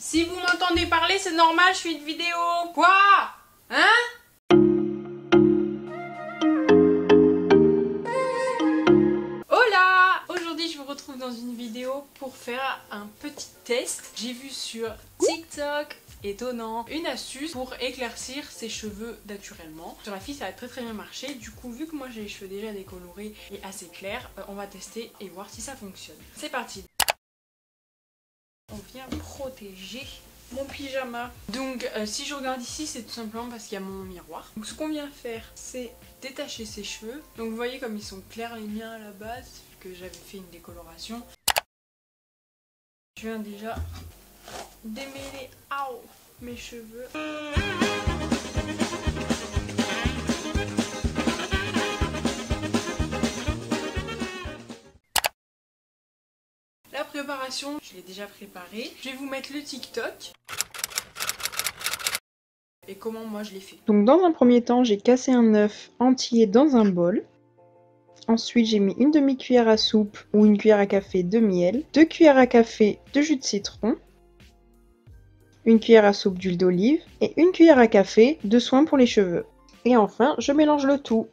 Si vous m'entendez parler, c'est normal, je fais une vidéo. Quoi? Hein? Hola! Aujourd'hui, je vous retrouve dans une vidéo pour faire un petit test. J'ai vu sur TikTok, étonnant, une astuce pour éclaircir ses cheveux naturellement. Sur la fille, ça a très bien marché. Du coup, vu que moi j'ai les cheveux déjà décolorés et assez clairs, on va tester et voir si ça fonctionne. C'est parti! On vient protéger mon pyjama. Donc si je regarde ici, c'est tout simplement parce qu'il y a mon miroir. Donc ce qu'on vient faire, c'est détacher ses cheveux. Donc vous voyez comme ils sont clairs les miens à la base, vu que j'avais fait une décoloration. Je viens déjà démêler mes cheveux. La préparation, je l'ai déjà préparée. Je vais vous mettre le TikTok et comment moi je l'ai fait. Donc dans un premier temps, j'ai cassé un œuf entier dans un bol. Ensuite, j'ai mis une demi-cuillère à soupe ou une cuillère à café de miel, 2 cuillères à café de jus de citron, une cuillère à soupe d'huile d'olive et une cuillère à café de soin pour les cheveux. Et enfin, je mélange le tout.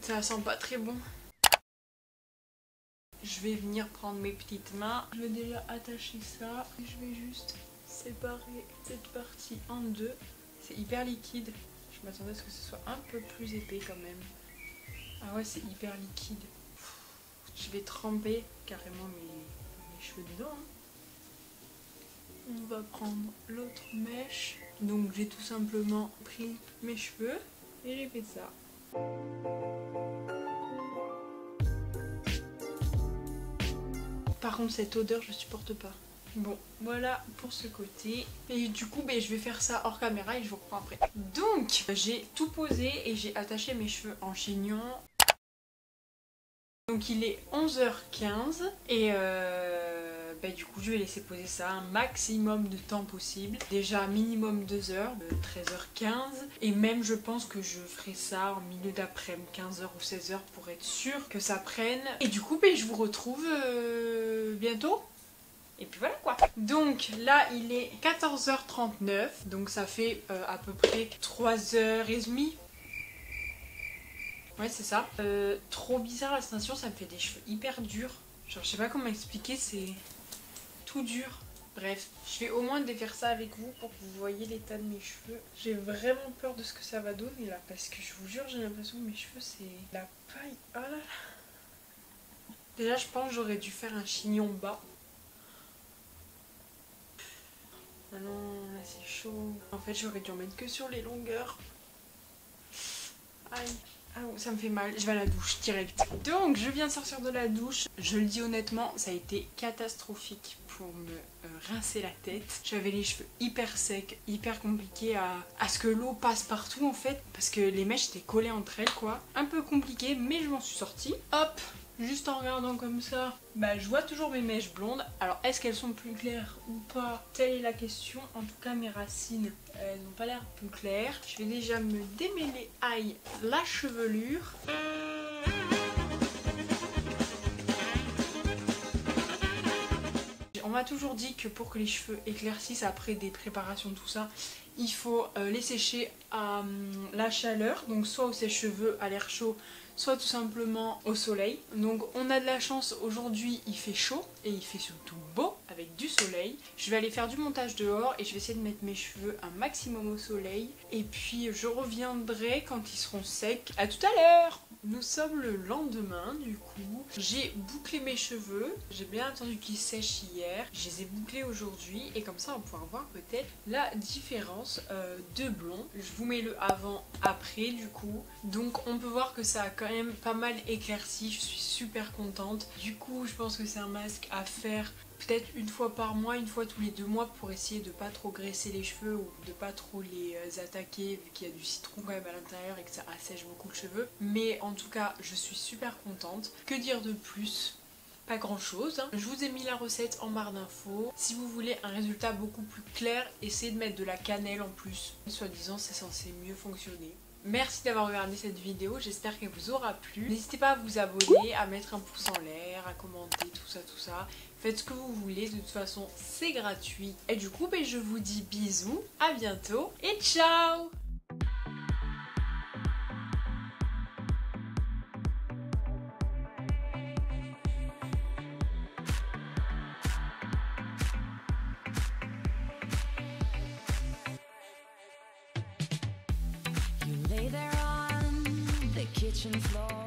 Ça sent pas très bon. Je vais venir prendre mes petites mains. Je vais déjà attacher ça. Et je vais juste séparer cette partie en deux. C'est hyper liquide. Je m'attendais à ce que ce soit un peu plus épais quand même. Ah ouais, c'est hyper liquide. Je vais tremper carrément mes cheveux dedans. On va prendre l'autre mèche. Donc j'ai tout simplement pris mes cheveux et j'ai fait ça. Par contre cette odeur je supporte pas. Bon voilà pour ce côté. Et du coup je vais faire ça hors caméra et je vous reprends après. Donc j'ai tout posé et j'ai attaché mes cheveux en chignon. Donc il est 11h15 et du coup je vais laisser poser ça un maximum de temps possible. Déjà minimum 2 heures, 13h15. Et même je pense que je ferai ça en milieu d'après-midi, 15h ou 16h pour être sûr que ça prenne. Et du coup je vous retrouve bientôt. Et puis voilà quoi. Donc là il est 14h39, donc ça fait à peu près 3h30. Ouais c'est ça. Trop bizarre la sensation, ça me fait des cheveux hyper durs. Genre je sais pas comment expliquer, c'est tout dur. Bref, je vais au moins défaire ça avec vous pour que vous voyez l'état de mes cheveux. J'ai vraiment peur de ce que ça va donner là, parce que je vous jure j'ai l'impression que mes cheveux c'est la paille. Oh là là. Déjà je pense que j'aurais dû faire un chignon bas. Ah non, là c'est chaud. En fait j'aurais dû en mettre que sur les longueurs. Aïe. Ah, ça me fait mal, je vais à la douche direct. Donc je viens de sortir de la douche. Je le dis honnêtement, ça a été catastrophique pour me rincer la tête. J'avais les cheveux hyper secs, hyper compliqué à ce que l'eau passe partout en fait. Parce que les mèches étaient collées entre elles quoi. Un peu compliqué mais je m'en suis sortie. Hop, juste en regardant comme ça, je vois toujours mes mèches blondes. Alors est-ce qu'elles sont plus claires ou pas? Telle est la question. En tout cas mes racines, elles n'ont pas l'air plus claires. Je vais déjà me démêler la chevelure. On m'a toujours dit que pour que les cheveux éclaircissent après des préparations tout ça, il faut les sécher à la chaleur, donc soit au sèche-cheveux à l'air chaud, soit tout simplement au soleil. Donc on a de la chance, aujourd'hui il fait chaud et il fait surtout beau avec du soleil. Je vais aller faire du montage dehors et je vais essayer de mettre mes cheveux un maximum au soleil. Et puis je reviendrai quand ils seront secs. À tout à l'heure! Nous sommes le lendemain du coup. J'ai bouclé mes cheveux, j'ai bien attendu qu'ils sèchent hier. Je les ai bouclés aujourd'hui et comme ça on va pouvoir voir peut-être la différence de blond. Je vous mets le avant-après du coup. Donc on peut voir que ça a quand même pas mal éclairci, je suis super contente. Du coup je pense que c'est un masque à faire peut-être une fois par mois, une fois tous les 2 mois pour essayer de pas trop graisser les cheveux ou de pas trop les attaquer vu qu'il y a du citron quand même à l'intérieur et que ça assèche beaucoup le cheveu. Mais en tout cas je suis super contente. Que dire de plus? Pas grand chose. Je vous ai mis la recette en barre d'infos. Si vous voulez un résultat beaucoup plus clair, essayez de mettre de la cannelle en plus. Soi-disant c'est censé mieux fonctionner. Merci d'avoir regardé cette vidéo, j'espère qu'elle vous aura plu. N'hésitez pas à vous abonner, à mettre un pouce en l'air, à commenter, tout ça, tout ça. Faites ce que vous voulez, de toute façon c'est gratuit. Et du coup, je vous dis bisous, à bientôt et ciao! You lay there on the kitchen floor.